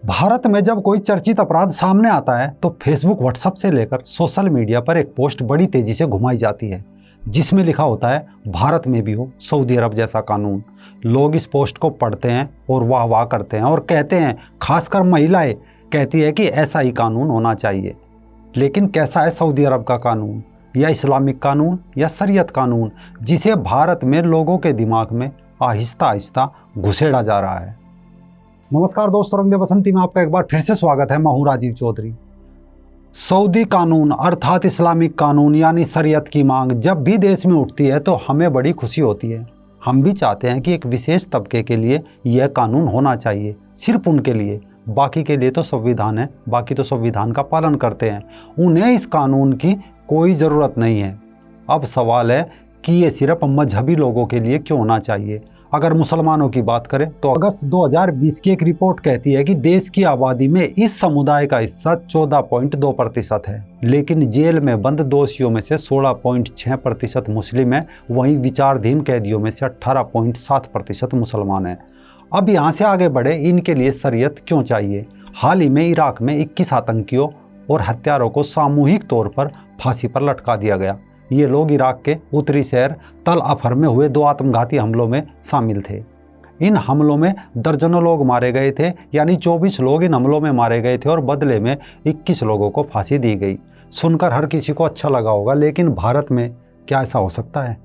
भारत में जब कोई चर्चित अपराध सामने आता है तो फेसबुक, व्हाट्सएप से लेकर सोशल मीडिया पर एक पोस्ट बड़ी तेजी से घुमाई जाती है जिसमें लिखा होता है भारत में भी हो सऊदी अरब जैसा कानून। लोग इस पोस्ट को पढ़ते हैं और वाह वाह करते हैं और कहते हैं, खासकर महिलाएं कहती है कि ऐसा ही कानून होना चाहिए। लेकिन कैसा है सऊदी अरब का कानून, या इस्लामिक कानून या शरीयत कानून, जिसे भारत में लोगों के दिमाग में आहिस्ता आहिस्ता घुसेड़ा जा रहा है। नमस्कार दोस्तों, रंग दे बसंती में आपका एक बार फिर से स्वागत है। मैं हूं राजीव चौधरी। सऊदी कानून अर्थात इस्लामिक कानून यानी शरीयत की मांग जब भी देश में उठती है तो हमें बड़ी खुशी होती है। हम भी चाहते हैं कि एक विशेष तबके के लिए यह कानून होना चाहिए, सिर्फ उनके लिए। बाकी के लिए तो संविधान है, बाकी तो संविधान का पालन करते हैं, उन्हें इस कानून की कोई ज़रूरत नहीं है। अब सवाल है कि ये सिर्फ मजहबी लोगों के लिए क्यों होना चाहिए। अगर मुसलमानों की बात करें तो अगस्त 2020 की एक रिपोर्ट कहती है कि देश की आबादी में इस समुदाय का हिस्सा 14.2% है, लेकिन जेल में बंद दोषियों में से 16.6% मुस्लिम है, वहीं विचाराधीन कैदियों में से 18.7% मुसलमान हैं। अब यहाँ से आगे बढ़े, इनके लिए शरीयत क्यों चाहिए। हाल ही में इराक में 21 आतंकियों और हत्यारों को सामूहिक तौर पर फांसी पर लटका दिया गया। ये लोग इराक के उत्तरी शहर तल अफर में हुए 2 आत्मघाती हमलों में शामिल थे। इन हमलों में दर्जनों लोग मारे गए थे, यानी 24 लोग इन हमलों में मारे गए थे और बदले में 21 लोगों को फांसी दी गई। सुनकर हर किसी को अच्छा लगा होगा, लेकिन भारत में क्या ऐसा हो सकता है?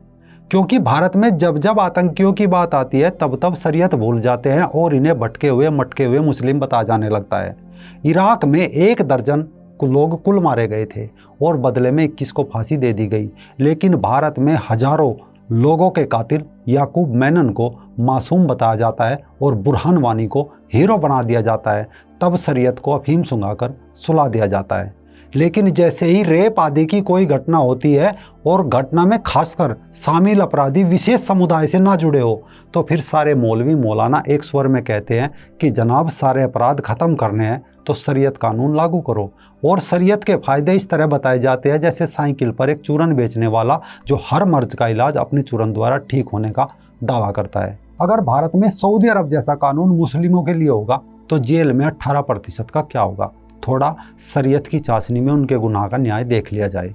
क्योंकि भारत में जब जब आतंकियों की बात आती है तब तब शरीयत भूल जाते हैं और इन्हें भटके हुए मटके हुए मुस्लिम बता जाने लगता है। इराक में 1 दर्जन लोग कुल मारे गए थे और बदले में 21 को फांसी दे दी गई, लेकिन भारत में हजारों लोगों के कातिल याकूब मेनन को मासूम बताया जाता है और बुरहान वानी को हीरो बना दिया जाता है। तब शरीयत को अफीम सुंघाकर सुला दिया जाता है। लेकिन जैसे ही रेप आदि की कोई घटना होती है और घटना में खासकर शामिल अपराधी विशेष समुदाय से ना जुड़े हो, तो फिर सारे मौलवी मौलाना एक स्वर में कहते हैं कि जनाब सारे अपराध खत्म करने हैं तो शरीयत कानून लागू करो। और शरीयत के फायदे इस तरह बताए जाते हैं जैसे साइकिल पर एक चूरन बेचने वाला जो हर मर्ज का इलाज अपने चूरन द्वारा ठीक होने का दावा करता है। अगर भारत में सऊदी अरब जैसा कानून मुस्लिमों के लिए होगा तो जेल में 18% का क्या होगा। थोड़ा शरीयत की चाशनी में उनके गुनाह का न्याय देख लिया जाए।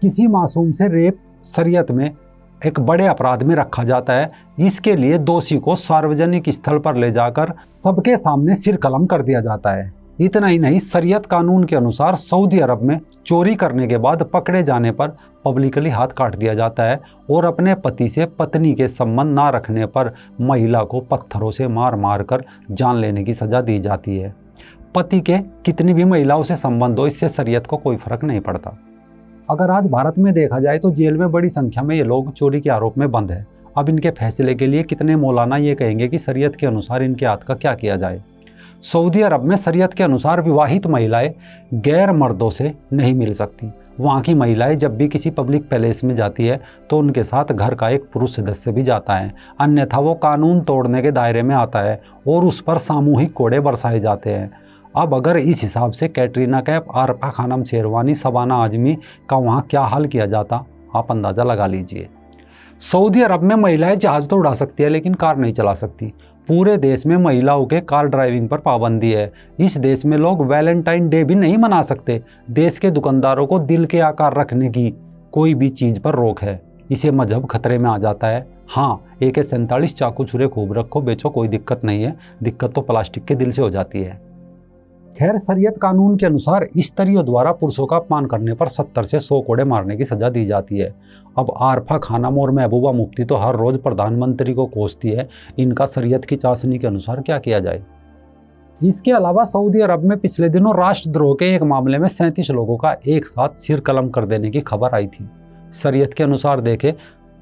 किसी मासूम से रेप शरीयत में एक बड़े अपराध में रखा जाता है। इसके लिए दोषी को सार्वजनिक स्थल पर ले जाकर सबके सामने सिर कलम कर दिया जाता है। इतना ही नहीं, शरीयत कानून के अनुसार सऊदी अरब में चोरी करने के बाद पकड़े जाने पर पब्लिकली हाथ काट दिया जाता है और अपने पति से पत्नी के संबंध ना रखने पर महिला को पत्थरों से मार मार कर जान लेने की सजा दी जाती है। पति के कितनी भी महिलाओं से संबंध हो, इससे शरीयत को कोई फर्क नहीं पड़ता। अगर आज भारत में देखा जाए तो जेल में बड़ी संख्या में ये लोग चोरी के आरोप में बंद है। अब इनके फैसले के लिए कितने मौलाना ये कहेंगे कि शरीयत के अनुसार इनके हाथ का क्या किया जाए। सऊदी अरब में शरीयत के अनुसार विवाहित महिलाएं गैर मर्दों से नहीं मिल सकती। वहाँ की महिलाएं जब भी किसी पब्लिक पैलेस में जाती है तो उनके साथ घर का एक पुरुष सदस्य भी जाता है, अन्यथा वो कानून तोड़ने के दायरे में आता है और उस पर सामूहिक कोड़े बरसाए जाते हैं। अब अगर इस हिसाब से कैटरीना कैफ, आरफा खानम शेरवानी, शबाना आजमी का वहाँ क्या हाल किया जाता, आप अंदाज़ा लगा लीजिए। सऊदी अरब में महिलाएं जहाज़ तो उड़ा सकती है लेकिन कार नहीं चला सकती। पूरे देश में महिलाओं के कार ड्राइविंग पर पाबंदी है। इस देश में लोग वैलेंटाइन डे भी नहीं मना सकते। देश के दुकानदारों को दिल के आकार रखने की कोई भी चीज़ पर रोक है। इसे मजहब खतरे में आ जाता है। हाँ, AK-47 चाकू छुरे खूब रखो, बेचो, कोई दिक्कत नहीं है। दिक्कत तो प्लास्टिक के दिल से हो जाती है। खैर, शरीयत कानून के अनुसार स्त्रियों द्वारा पुरुषों का अपमान करने पर 70 से 100 कोड़े मारने की सजा दी जाती है। अब आरफा खानम और महबूबा मुफ्ती तो हर रोज प्रधानमंत्री को कोसती है। इनका शरीयत की चाशनी के अनुसार क्या किया जाए। इसके अलावा सऊदी अरब में पिछले दिनों राष्ट्रद्रोह के एक मामले में 37 लोगों का एक साथ सिर कलम कर देने की खबर आई थी। शरीयत के अनुसार देखें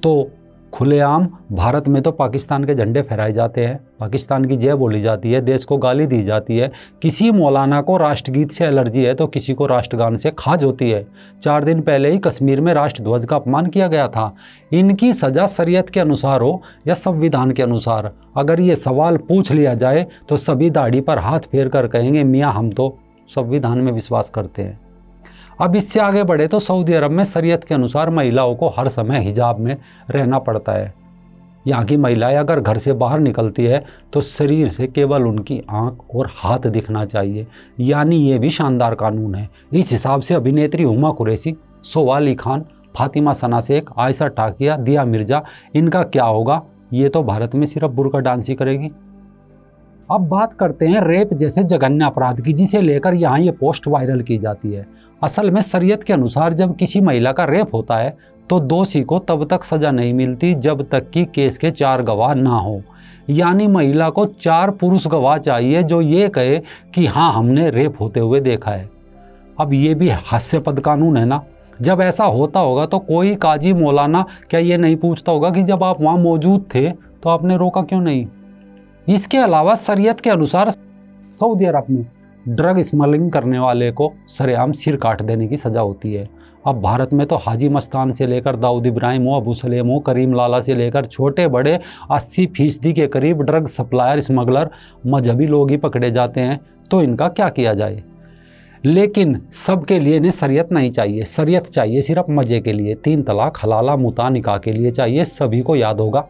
तो खुलेआम भारत में तो पाकिस्तान के झंडे फहराए जाते हैं, पाकिस्तान की जय बोली जाती है, देश को गाली दी जाती है। किसी मौलाना को राष्ट्रगीत से एलर्जी है तो किसी को राष्ट्रगान से खाज होती है। 4 दिन पहले ही कश्मीर में राष्ट्रध्वज का अपमान किया गया था। इनकी सज़ा शरीयत के अनुसार हो या संविधान के अनुसार, अगर ये सवाल पूछ लिया जाए तो सभी दाढ़ी पर हाथ फेर कर कहेंगे, मियाँ हम तो संविधान में विश्वास करते हैं। अब इससे आगे बढ़े तो सऊदी अरब में शरीयत के अनुसार महिलाओं को हर समय हिजाब में रहना पड़ता है। यहाँ की महिलाएं अगर घर से बाहर निकलती है तो शरीर से केवल उनकी आंख और हाथ दिखना चाहिए, यानी ये भी शानदार कानून है। इस हिसाब से अभिनेत्री हुमा कुरैशी, सोहा अली खान, फातिमा सना शेख, आयशा टाकिया, दिया मिर्जा, इनका क्या होगा? ये तो भारत में सिर्फ बुर्का डांस ही करेगी। अब बात करते हैं रेप जैसे जघन्य अपराध की, जिसे लेकर यहाँ ये पोस्ट वायरल की जाती है। असल में शरीयत के अनुसार जब किसी महिला का रेप होता है तो दोषी को तब तक सजा नहीं मिलती जब तक कि केस के 4 गवाह ना हो, यानी महिला को 4 पुरुष गवाह चाहिए जो ये कहे कि हाँ हमने रेप होते हुए देखा है। अब ये भी हास्यास्पद कानून है ना। जब ऐसा होता होगा तो कोई काजी मौलाना क्या ये नहीं पूछता होगा कि जब आप वहाँ मौजूद थे तो आपने रोका क्यों नहीं? इसके अलावा शरीयत के अनुसार सऊदी अरब में ड्रग स्मगलिंग करने वाले को सरेआम सिर काट देने की सजा होती है। अब भारत में तो हाजी मस्तान से लेकर दाऊद इब्राहिम हो, अबू सलेम हो, करीम लाला से लेकर छोटे बड़े 80% के करीब ड्रग सप्लायर, स्मगलर मजहबी लोग ही पकड़े जाते हैं। तो इनका क्या किया जाए? लेकिन सबके लिए इन्हें शरीयत नहीं चाहिए। शरीयत चाहिए सिर्फ मजे के लिए। 3 तलाक, हलाला, मुता, निकाह के लिए चाहिए। सभी को याद होगा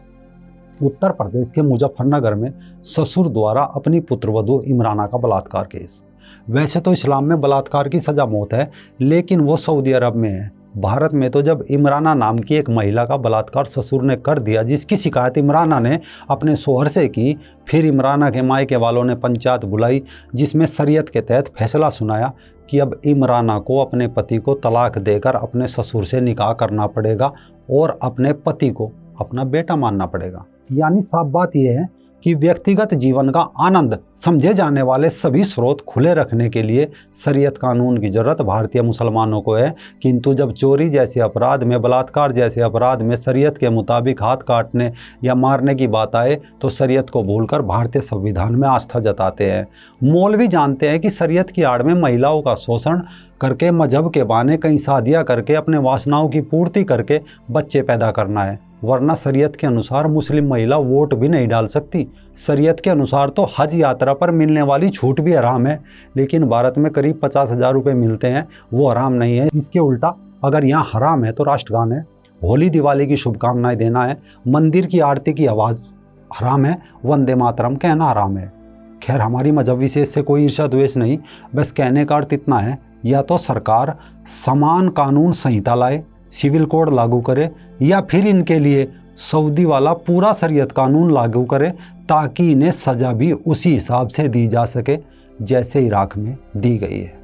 उत्तर प्रदेश के मुजफ्फरनगर में ससुर द्वारा अपनी पुत्रवधू इमराना का बलात्कार केस। वैसे तो इस्लाम में बलात्कार की सज़ा मौत है, लेकिन वो सऊदी अरब में है। भारत में तो जब इमराना नाम की एक महिला का बलात्कार ससुर ने कर दिया, जिसकी शिकायत इमराना ने अपने शोहर से की, फिर इमराना के मायके वालों ने पंचायत बुलाई जिसमें शरीयत के तहत फैसला सुनाया कि अब इमराना को अपने पति को तलाक देकर अपने ससुर से निकाह करना पड़ेगा और अपने पति को अपना बेटा मानना पड़ेगा। यानी साफ बात यह है कि व्यक्तिगत जीवन का आनंद समझे जाने वाले सभी स्रोत खुले रखने के लिए शरीयत कानून की जरूरत भारतीय मुसलमानों को है। किंतु जब चोरी जैसे अपराध में, बलात्कार जैसे अपराध में शरीयत के मुताबिक हाथ काटने या मारने की बात आए तो शरीयत को भूलकर भारतीय संविधान में आस्था जताते हैं। मौलवी जानते हैं कि शरीयत की आड़ में महिलाओं का शोषण करके, मजहब के बहाने कहीं शादियाँ करके, अपने वासनाओं की पूर्ति करके बच्चे पैदा करना है, वरना शरीयत के अनुसार मुस्लिम महिला वोट भी नहीं डाल सकती। शरीयत के अनुसार तो हज यात्रा पर मिलने वाली छूट भी हराम है, लेकिन भारत में करीब 50,000 रुपये मिलते हैं, वो हराम नहीं है। इसके उल्टा अगर यहाँ हराम है तो राष्ट्रगान है, होली दिवाली की शुभकामनाएं देना है, मंदिर की आरती की आवाज़ हराम है, वंदे मातरम कहना हराम है। खैर हमारी मजहब विशेष से कोई ईर्ष्या द्वेष नहीं, बस कहने का अर्थ इतना है, या तो सरकार समान कानून संहिता लाए, सिविल कोड लागू करे, या फिर इनके लिए सऊदी वाला पूरा शरीयत कानून लागू करे ताकि इन्हें सज़ा भी उसी हिसाब से दी जा सके जैसे इराक में दी गई है।